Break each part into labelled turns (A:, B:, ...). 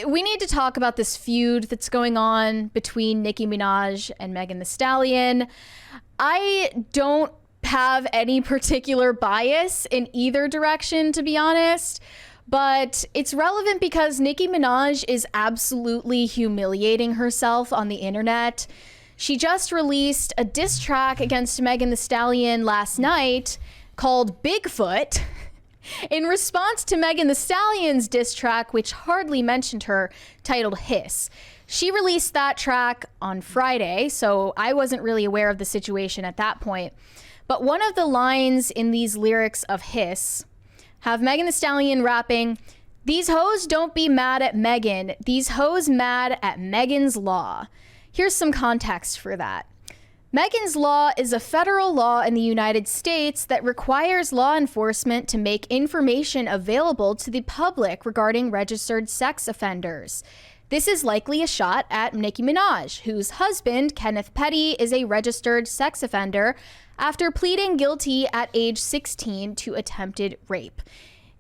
A: We need to talk about this feud that's going on between Nicki Minaj and Megan Thee Stallion. I don't have any particular bias in either direction, to be honest, but it's relevant because Nicki Minaj is absolutely humiliating herself on the internet. She just released a diss track against Megan Thee Stallion last night called Bigfoot in response to Megan Thee Stallion's diss track, which hardly mentioned her, titled Hiss. She released that track on Friday, so I wasn't really aware of the situation at that point. But one of the lines in these lyrics of Hiss have Megan Thee Stallion rapping, "These hoes don't be mad at Megan. These hoes mad at Megan's Law." Here's some context for that. Megan's Law is a federal law in the United States that requires law enforcement to make information available to the public regarding registered sex offenders. This is likely a shot at Nicki Minaj, whose husband, Kenneth Petty, is a registered sex offender after pleading guilty at age 16 to attempted rape.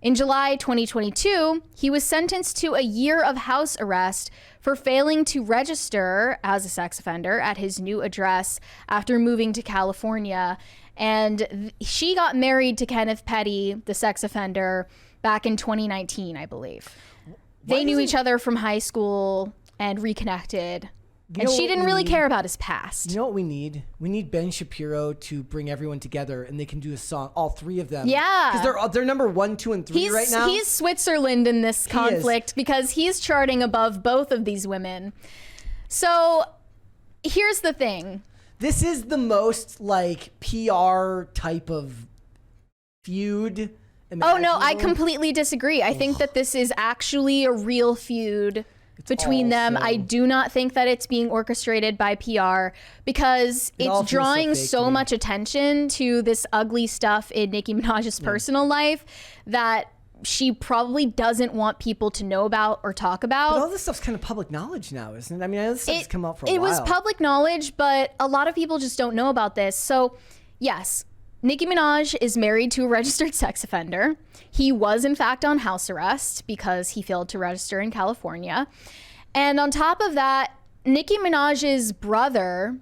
A: In July 2022, he was sentenced to a year of house arrest for failing to register as a sex offender at his new address after moving to California. And she got married to Kenneth Petty, the sex offender, back in 2019, I believe. They knew each other from high school and reconnected. And she didn't really care about his past.
B: You know what we need? We need Ben Shapiro to bring everyone together, and they can do a song, all three of them.
A: Yeah.
B: Because they're number 1, 2, and 3 right now.
A: He's Switzerland in this conflict because he's charting above both of these women. So here's the thing.
B: This is the most like PR type of feud.
A: Oh no, I completely disagree. I think that this is actually a real feud between them. I do not think that it's being orchestrated by PR because it's drawing so much attention to this ugly stuff in Nicki Minaj's personal life that she probably doesn't want people to know about or talk about.
B: But all this stuff's kind of public knowledge now, isn't it? I mean, I know this stuff's come out for a while.
A: It was public knowledge, but a lot of people just don't know about this. So yes, Nicki Minaj is married to a registered sex offender. He was, in fact, on house arrest because he failed to register in California. And on top of that, Nicki Minaj's brother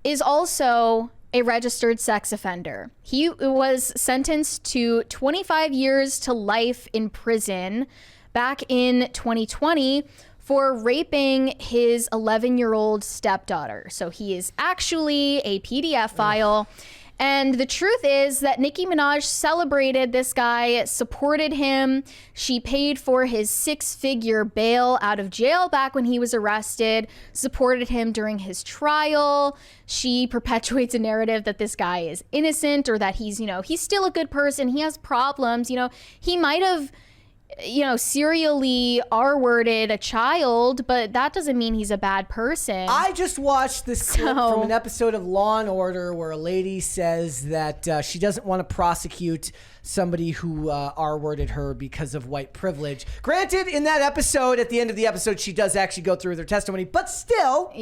A: is also a registered sex offender. He was sentenced to 25 years to life in prison back in 2020 for raping his 11-year-old stepdaughter. So he is actually a PDF file. And the truth is that Nicki Minaj celebrated this guy, supported him. She paid for his 6-figure bail out of jail back when he was arrested, supported him during his trial. She perpetuates a narrative that this guy is innocent or that he's still a good person. He has problems. He might have, serially R-worded a child, but that doesn't mean he's a bad person.
B: I just watched this clip from an episode of Law and Order where a lady says that she doesn't want to prosecute somebody who R-worded her because of white privilege. Granted, in that episode, at the end of the episode, she does actually go through their testimony, but still,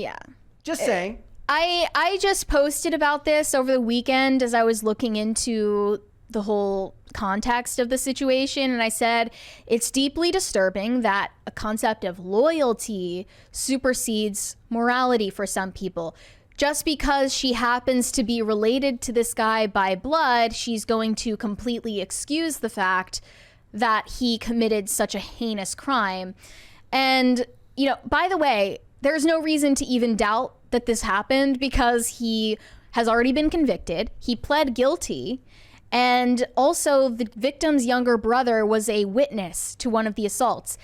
B: just saying.
A: I just posted about this over the weekend as I was looking into the whole context of the situation, and I said it's deeply disturbing that a concept of loyalty supersedes morality for some people. Just because she happens to be related to this guy by blood, she's going to completely excuse the fact that he committed such a heinous crime. And by the way, there's no reason to even doubt that this happened because he has already been convicted. He pled guilty. And also, the victim's younger brother was a witness to one of the assaults.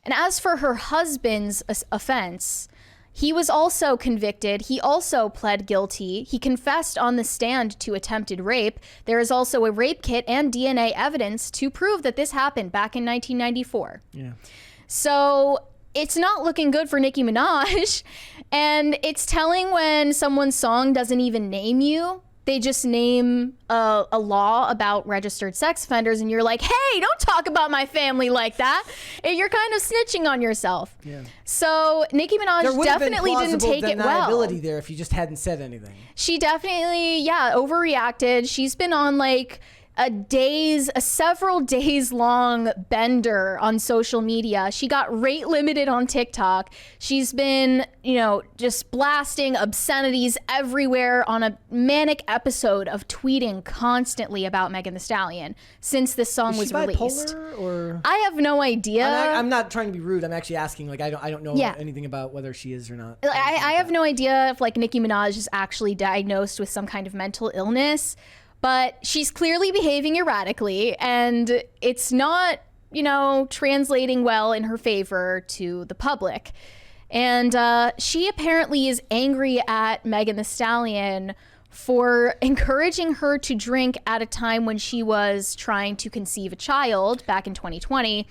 A: And as for her husband's offense, he was also convicted. He also pled guilty. He confessed on the stand to attempted rape. There is also a rape kit and DNA evidence to prove that this happened back in 1994. Yeah. So it's not looking good for Nicki Minaj. And it's telling when someone's song doesn't even name you. They just name a law about registered sex offenders, and you're like, hey, don't talk about my family like that. And you're kind of snitching on yourself. Yeah. So Nicki Minaj definitely didn't take it well.
B: Deniability there if you just hadn't said anything.
A: She definitely, overreacted. She's been on a several days long bender on social media. She got rate limited on TikTok. She's been, just blasting obscenities everywhere on a manic episode of tweeting constantly about Megan Thee Stallion since this song was released.
B: Bipolar, or
A: I have no idea.
B: I'm not trying to be rude. I'm actually asking. Like, I don't know anything about whether she is or not.
A: I have no idea if like Nicki Minaj is actually diagnosed with some kind of mental illness. But she's clearly behaving erratically, and it's not, translating well in her favor to the public. And she apparently is angry at Megan Thee Stallion for encouraging her to drink at a time when she was trying to conceive a child back in 2020,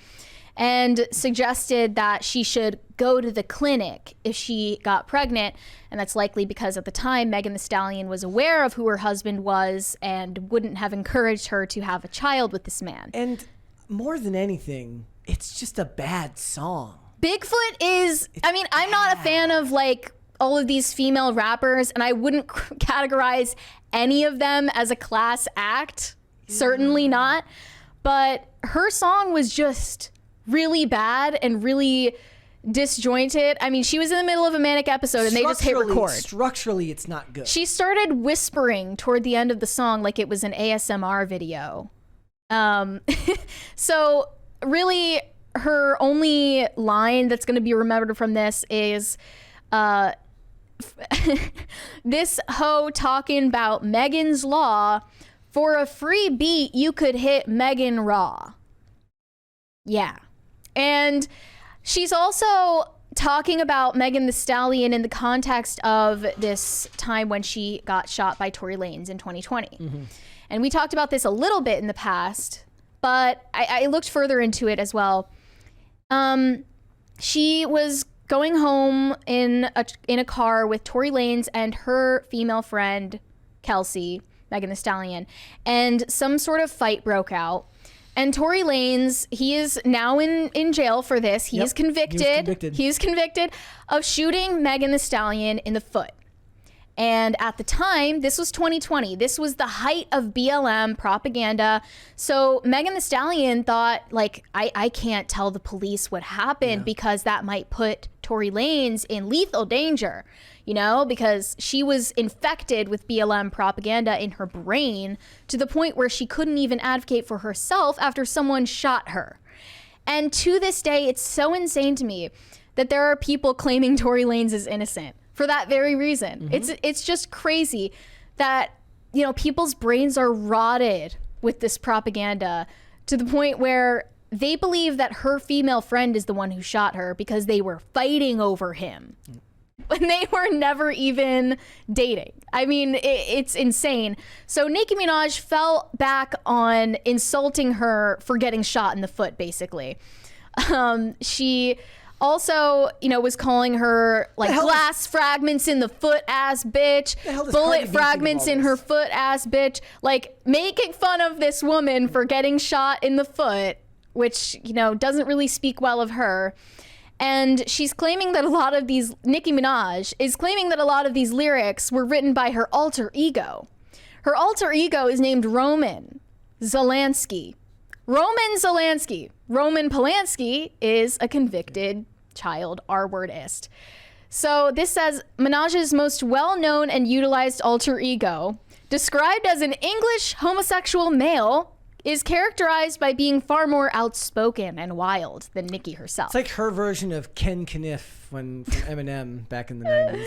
A: and suggested that she should go to the clinic if she got pregnant. And that's likely because at the time, Megan Thee Stallion was aware of who her husband was and wouldn't have encouraged her to have a child with this man.
B: And more than anything, it's just a bad song.
A: Bigfoot is, I'm not a fan of like all of these female rappers, and I wouldn't categorize any of them as a class act. Yeah. Certainly not. But her song was just really bad and really disjointed. She was in the middle of a manic episode and they just hit record.
B: Structurally, it's not good.
A: She started whispering toward the end of the song like it was an ASMR video. So really, her only line that's going to be remembered from this is this hoe talking about Megan's Law. For a free beat, you could hit Megan raw. Yeah. And she's also talking about Megan Thee Stallion in the context of this time when she got shot by Tory Lanez in 2020. Mm-hmm. And we talked about this a little bit in the past, but I looked further into it as well. She was going home in a car with Tory Lanez and her female friend, Kelsey, Megan Thee Stallion, and some sort of fight broke out. And Tory Lanez, he is now in jail for this. He is convicted. He is convicted of shooting Megan Thee Stallion in the foot. And at the time, this was 2020. This was the height of BLM propaganda. So Megan Thee Stallion thought, like, I can't tell the police what happened because that might put Tory Lanez in lethal danger, because she was infected with BLM propaganda in her brain to the point where she couldn't even advocate for herself after someone shot her. And to this day, it's so insane to me that there are people claiming Tory Lanez is innocent for that very reason. Mm-hmm. It's just crazy that, people's brains are rotted with this propaganda to the point where they believe that her female friend is the one who shot her because they were fighting over him. When they were never even dating. It's insane. So Nicki Minaj fell back on insulting her for getting shot in the foot, basically. She also, was calling her like glass fragments in the foot ass bitch, bullet fragments in her foot ass bitch, like making fun of this woman for getting shot in the foot, which, doesn't really speak well of her. And she's claiming that Nicki Minaj is claiming that a lot of these lyrics were written by her alter ego. Her alter ego is named Roman Polanski. Roman Polanski is a convicted child R-wordist. So this says, Minaj's most well-known and utilized alter ego, described as an English homosexual male, is characterized by being far more outspoken and wild than Nicki herself.
B: It's like her version of Ken Kniff from Eminem back in the 90s.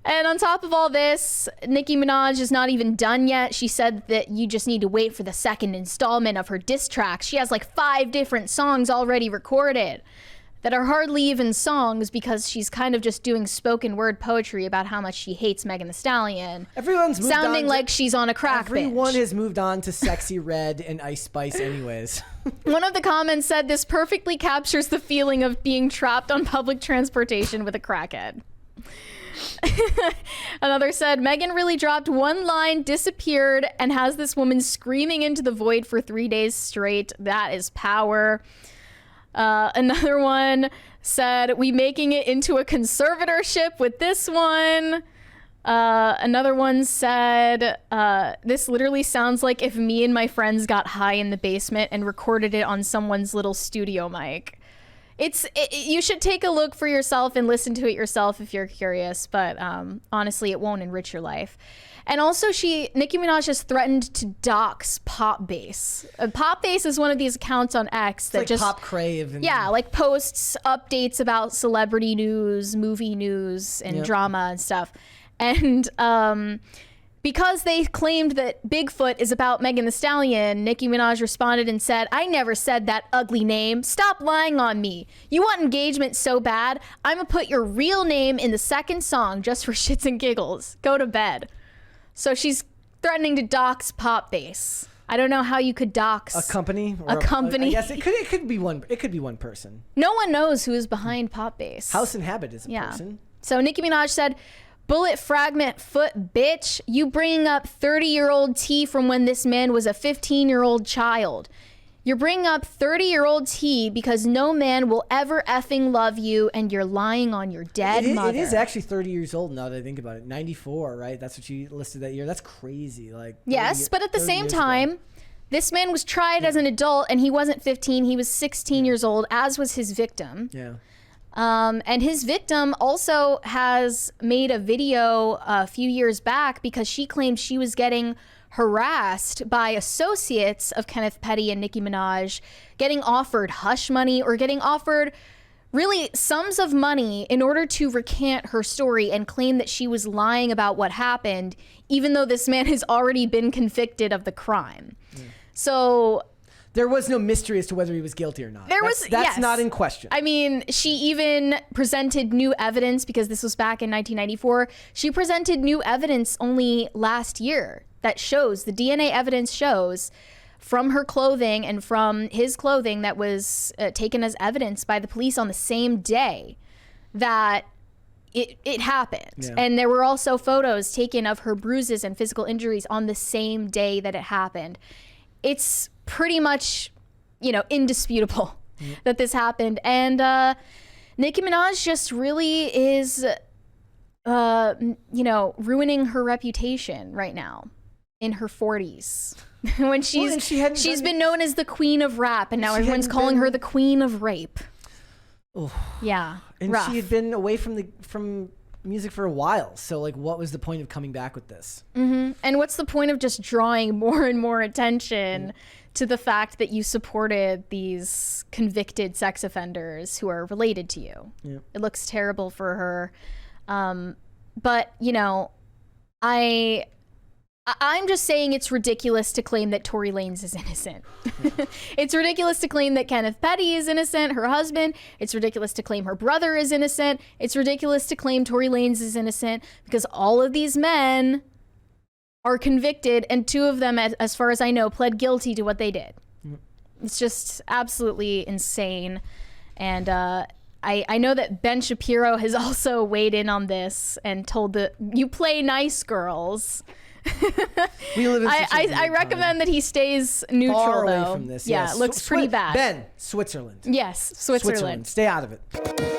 A: And on top of all this, Nicki Minaj is not even done yet. She said that you just need to wait for the second installment of her diss tracks. She has like 5 different songs already recorded that are hardly even songs because she's kind of just doing spoken word poetry about how much she hates Megan Thee Stallion.
B: Everyone's moved
A: sounding like she's on a crack
B: Everyone
A: binge.
B: Has moved on to Sexy Red and Ice Spice anyways.
A: One of the comments said, this perfectly captures the feeling of being trapped on public transportation with a crackhead. Another said, Megan really dropped one line, disappeared, and has this woman screaming into the void for 3 days straight. That is power. Another one said, we making it into a conservatorship with this one. Another one said, this literally sounds like if me and my friends got high in the basement and recorded it on someone's little studio mic. You should take a look for yourself and listen to it yourself if you're curious, but honestly, it won't enrich your life. And also, Nicki Minaj has threatened to dox Pop Base. Pop Base is one of these accounts on X that
B: like
A: just
B: Pop Crave. And
A: like posts updates about celebrity news, movie news, and drama and stuff. And because they claimed that Bigfoot is about Megan Thee Stallion, Nicki Minaj responded and said, "I never said that ugly name. Stop lying on me. You want engagement so bad, I'm gonna put your real name in the second song just for shits and giggles. Go to bed." So she's threatening to dox Pop Base. I don't know how you could dox
B: a company.
A: A company.
B: Yes, it could be one. It could be one person.
A: No one knows who is behind Pop Base.
B: House and Habit is a person.
A: So Nicki Minaj said, "Bullet fragment foot, bitch. You bringing up 30-year-old tea from when this man was a 15-year-old child. You're bringing up 30-year-old tea because no man will ever effing love you, and you're lying on your dead mother."
B: It is actually 30 years old now that I think about it. 94, right? That's what she listed that year. That's crazy. Like,
A: yes, but at the same time, this man was tried as an adult, and he wasn't 15. He was 16 years old, as was his victim.
B: Yeah.
A: And his victim also has made a video a few years back because she claimed she was getting harassed by associates of Kenneth Petty and Nicki Minaj, getting offered hush money or getting offered really sums of money in order to recant her story and claim that she was lying about what happened, even though this man has already been convicted of the crime. So
B: there was no mystery as to whether he was guilty or not. That's not in question.
A: I mean, she even presented new evidence because this was back in 1994. She presented new evidence only last year that shows, the DNA evidence shows from her clothing and from his clothing that was taken as evidence by the police on the same day that it happened. Yeah. And there were also photos taken of her bruises and physical injuries on the same day that it happened. It's pretty much, indisputable that this happened. And Nicki Minaj just really is, ruining her reputation right now in her 40s. When she's been known as the queen of rap, and now everyone's calling her the queen of rape.
B: Oh.
A: Yeah,
B: and
A: rough.
B: She had been away from music for a while, so what was the point of coming back with this?
A: Mm-hmm. And what's the point of just drawing more and more attention to the fact that you supported these convicted sex offenders who are related to you? Yeah. It looks terrible for her, but I'm just saying it's ridiculous to claim that Tory Lanez is innocent. It's ridiculous to claim that Kenneth Petty is innocent, her husband. It's ridiculous to claim her brother is innocent. It's ridiculous to claim Tory Lanez is innocent because all of these men are convicted, and two of them, as far as I know, pled guilty to what they did. It's just absolutely insane. And I know that Ben Shapiro has also weighed in on this and told you play nice, girls.
B: We live in
A: I recommend that he stays neutral,
B: far away
A: though.
B: from this.
A: Yeah,
B: yes.
A: It looks pretty bad.
B: Ben, Switzerland.
A: Yes, Switzerland.
B: Stay out of it.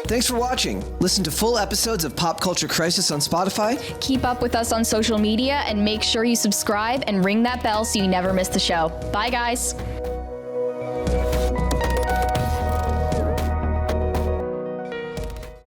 C: Thanks for watching. Listen to full episodes of Pop Culture Crisis on Spotify.
A: Keep up with us on social media and make sure you subscribe and ring that bell so you never miss the show. Bye, guys.